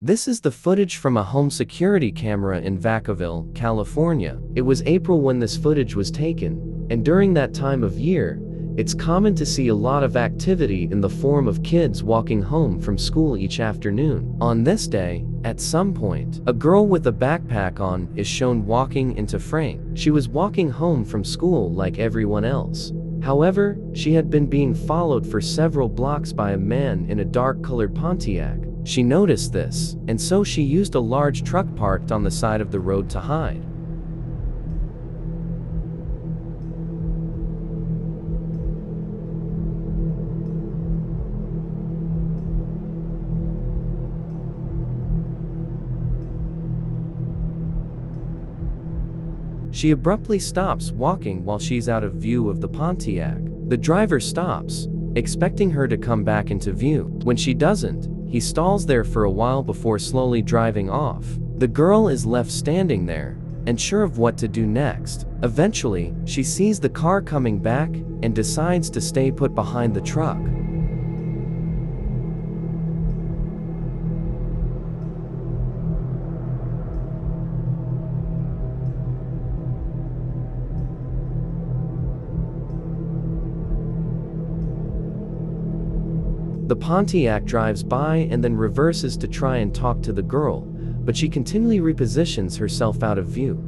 This is the footage from a home security camera in Vacaville, California. It was April when this footage was taken, and during that time of year, it's common to see a lot of activity in the form of kids walking home from school each afternoon. On this day, at some point, a girl with a backpack on is shown walking into frame. She was walking home from school like everyone else. However, she had been being followed for several blocks by a man in a dark-colored Pontiac. She noticed this, and so she used a large truck parked on the side of the road to hide. She abruptly stops walking while she's out of view of the Pontiac. The driver stops, expecting her to come back into view. When she doesn't, he stalls there for a while before slowly driving off. The girl is left standing there, unsure of what to do next. Eventually, she sees the car coming back and decides to stay put behind the truck. The Pontiac drives by and then reverses to try and talk to the girl, but she continually repositions herself out of view.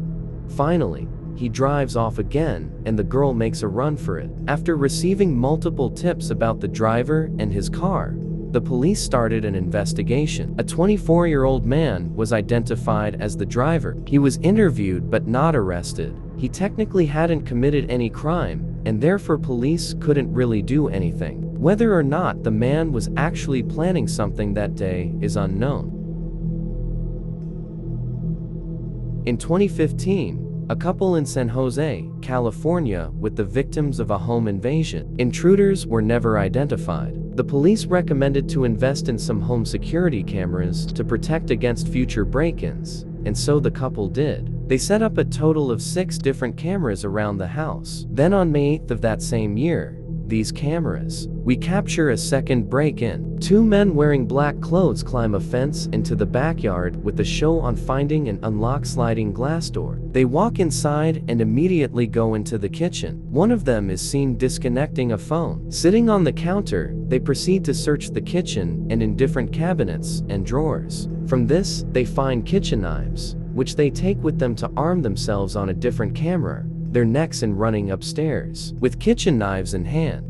Finally, he drives off again and the girl makes a run for it. After receiving multiple tips about the driver and his car, the police started an investigation. A 24-year-old man was identified as the driver. He was interviewed but not arrested. He technically hadn't committed any crime, and therefore police couldn't really do anything. Whether or not the man was actually planning something that day is unknown. In 2015, a couple in San Jose, California, with the victims of a home invasion. Intruders were never identified. The police recommended to invest in some home security cameras to protect against future break-ins, and so the couple did. They set up a total of 6 different cameras around the house. Then on May 8th of that same year, these cameras, we capture a second break-in. 2 men wearing black clothes climb a fence into the backyard with the show on finding an unlocked sliding glass door. They walk inside and immediately go into the kitchen. One of them is seen disconnecting a phone. Sitting on the counter, they proceed to search the kitchen and in different cabinets and drawers. From this, they find kitchen knives, which they take with them to arm themselves on a different camera, their necks and running upstairs, with kitchen knives in hand.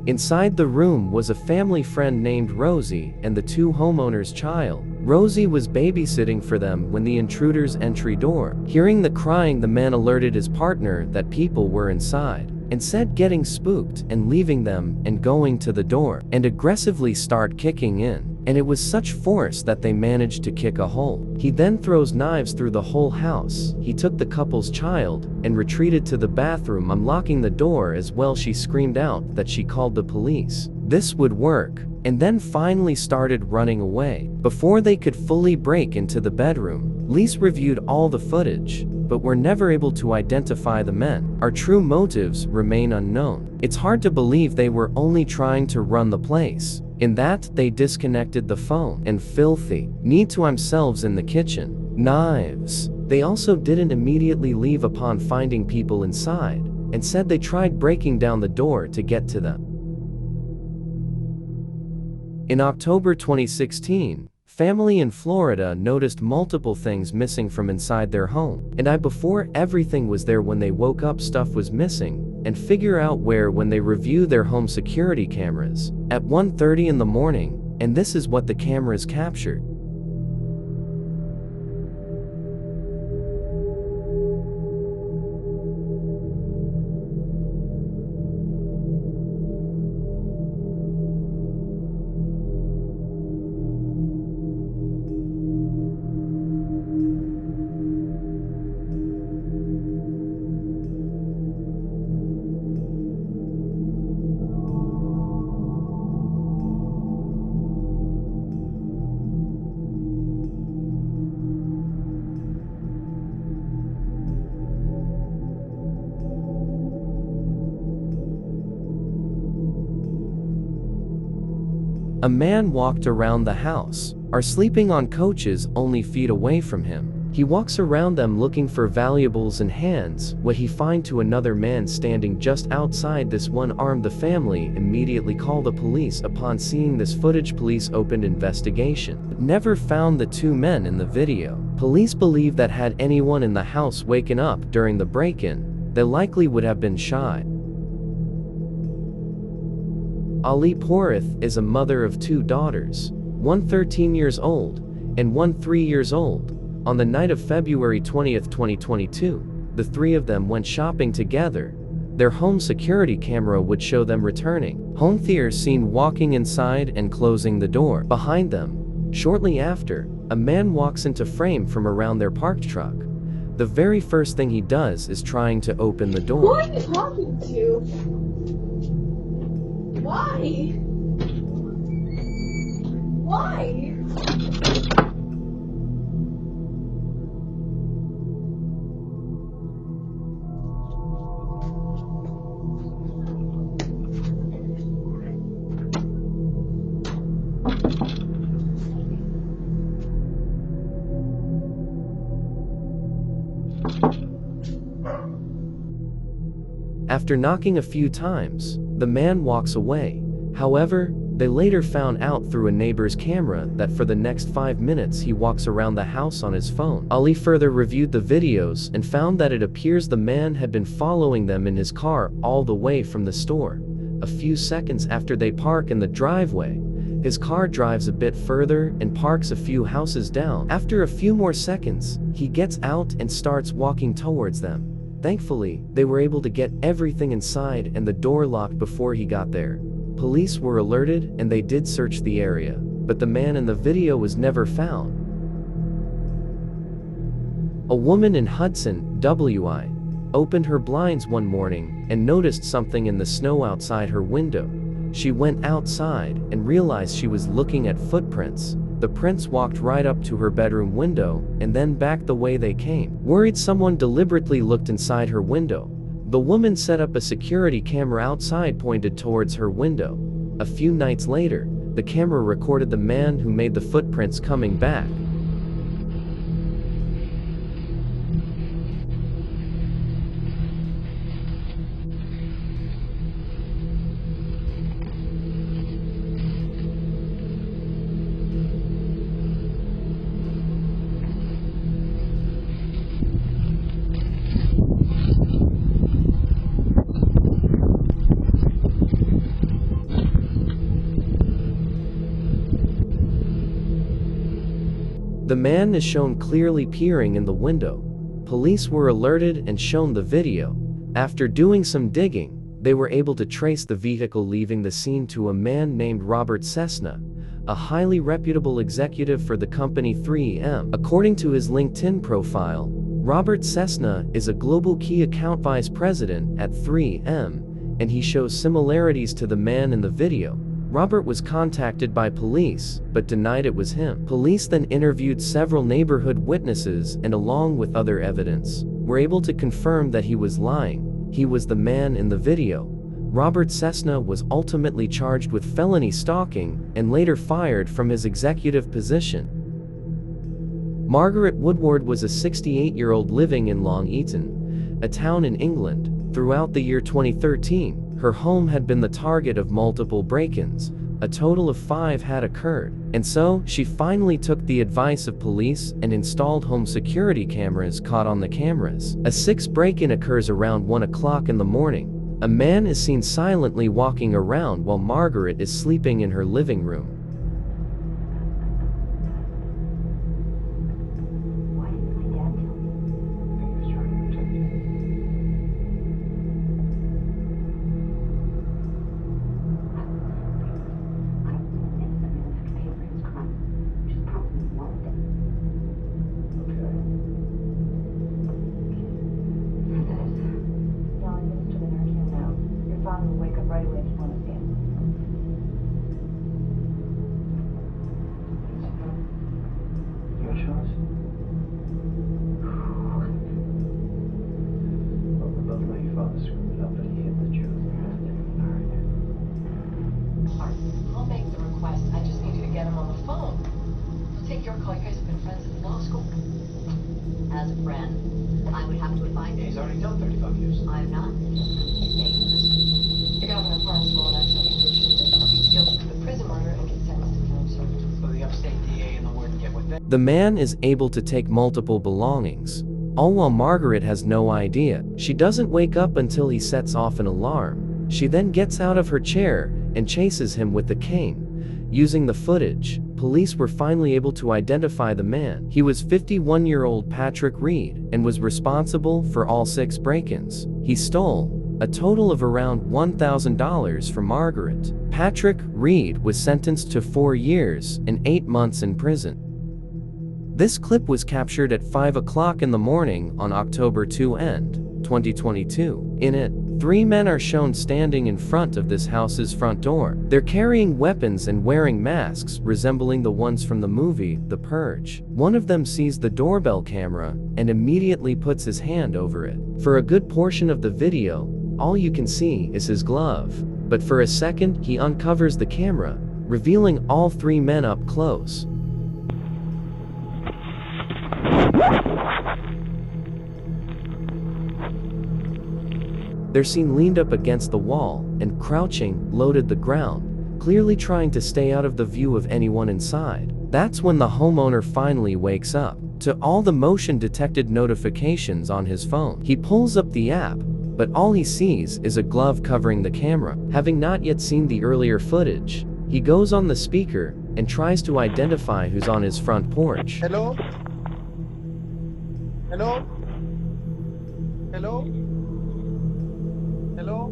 Inside the room was a family friend named Rosie and the 2 homeowners' child. Rosie was babysitting for them when the intruder's entry door. Hearing the crying, the man alerted his partner that people were inside, and said getting spooked and leaving them and going to the door and aggressively start kicking in, and it was such force that they managed to kick a hole. He then throws knives through the whole house. He took the couple's child and retreated to the bathroom, unlocking the door as well. She screamed out that she called the police. This would work, and then finally started running away. Before they could fully break into the bedroom, police reviewed all the footage, but were never able to identify the men. Our true motives remain unknown. It's hard to believe they were only trying to run the place, in that they disconnected the phone, and filthy need to themselves in the kitchen. Knives. They also didn't immediately leave upon finding people inside, and said they tried breaking down the door to get to them. In October 2016, family in Florida noticed multiple things missing from inside their home. And before everything was there when they woke up, stuff was missing, and figure out where when they review their home security cameras at 1:30 in the morning, and this is what the cameras captured. A man walked around the house, are sleeping on couches only feet away from him. He walks around them looking for valuables and hands what he find to another man standing just outside this one armed. The family immediately call the police. Upon seeing this footage, police opened investigation, but never found the two men in the video. Police believe that had anyone in the house waken up during the break-in, they likely would have been shot. Ali Porith is a mother of two daughters, one 13 years old and one 3 years old. On the night of February 20, 2022, the three of them went shopping together. Their home security camera would show them returning home. They are seen walking inside and closing the door behind them. Shortly after, a man walks into frame from around their parked truck. The very first thing he does is trying to open the door. Who are you talking to? Why? Why? After knocking a few times, the man walks away. However, they later found out through a neighbor's camera that for the next 5 minutes he walks around the house on his phone. Ali further reviewed the videos and found that it appears the man had been following them in his car all the way from the store. A few seconds after they park in the driveway, his car drives a bit further and parks a few houses down. After a few more seconds, he gets out and starts walking towards them. Thankfully, they were able to get everything inside and the door locked before he got there. Police were alerted and they did search the area, but the man in the video was never found. A woman in Hudson, WI, opened her blinds one morning and noticed something in the snow outside her window. She went outside and realized she was looking at footprints. The prints walked right up to her bedroom window and then back the way they came. Worried someone deliberately looked inside her window, the woman set up a security camera outside pointed towards her window. A few nights later, the camera recorded the man who made the footprints coming back. The man is shown clearly peering in the window. Police were alerted and shown the video. After doing some digging, they were able to trace the vehicle leaving the scene to a man named Robert Cessna, a highly reputable executive for the company 3M. According to his LinkedIn profile, Robert Cessna is a global key account vice president at 3M, and he shows similarities to the man in the video. Robert was contacted by police, but denied it was him. Police then interviewed several neighborhood witnesses and along with other evidence, were able to confirm that he was lying. He was the man in the video. Robert Cessna was ultimately charged with felony stalking and later fired from his executive position. Margaret Woodward was a 68-year-old living in Long Eaton, a town in England. Throughout the year 2013, her home had been the target of multiple break-ins. A total of 5 had occurred, and so she finally took the advice of police and installed home security cameras caught on the cameras. A 6th break-in occurs around 1 o'clock in the morning. A man is seen silently walking around while Margaret is sleeping in her living room. as a friend. I would have to advise him. He's already done 35 years. I'm not. The governor pardons him on actual condition that he pleads guilty to the prison murder and gets sentenced to time served. So the upstate DA and the warden get with that. The man is able to take multiple belongings, all while Margaret has no idea. She doesn't wake up until he sets off an alarm. She then gets out of her chair and chases him with the cane. Using the footage, police were finally able to identify the man. He was 51-year-old Patrick Reed and was responsible for all 6 break-ins. He stole a total of around $1,000 from Margaret. Patrick Reed was sentenced to 4 years and 8 months in prison. This clip was captured at 5 o'clock in the morning on October 2, 2022. In it, 3 men are shown standing in front of this house's front door. They're carrying weapons and wearing masks resembling the ones from the movie, The Purge. One of them sees the doorbell camera and immediately puts his hand over it. For a good portion of the video, all you can see is his glove. But for a second, he uncovers the camera, revealing all 3 men up close. They're seen leaned up against the wall and crouching, low to the ground, clearly trying to stay out of the view of anyone inside. That's when the homeowner finally wakes up to all the motion detected notifications on his phone. He pulls up the app, but all he sees is a glove covering the camera. Having not yet seen the earlier footage, he goes on the speaker and tries to identify who's on his front porch. Hello? Hello? Hello? Hello?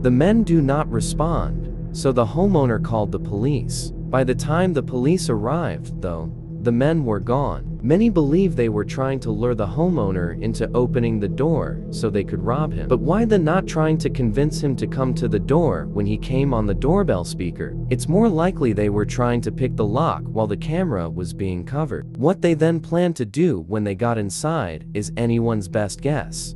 The men do not respond, so the homeowner called the police. By the time the police arrived, though, the men were gone. Many believe they were trying to lure the homeowner into opening the door so they could rob him. But why then not trying to convince him to come to the door when he came on the doorbell speaker? It's more likely they were trying to pick the lock while the camera was being covered. What they then planned to do when they got inside is anyone's best guess.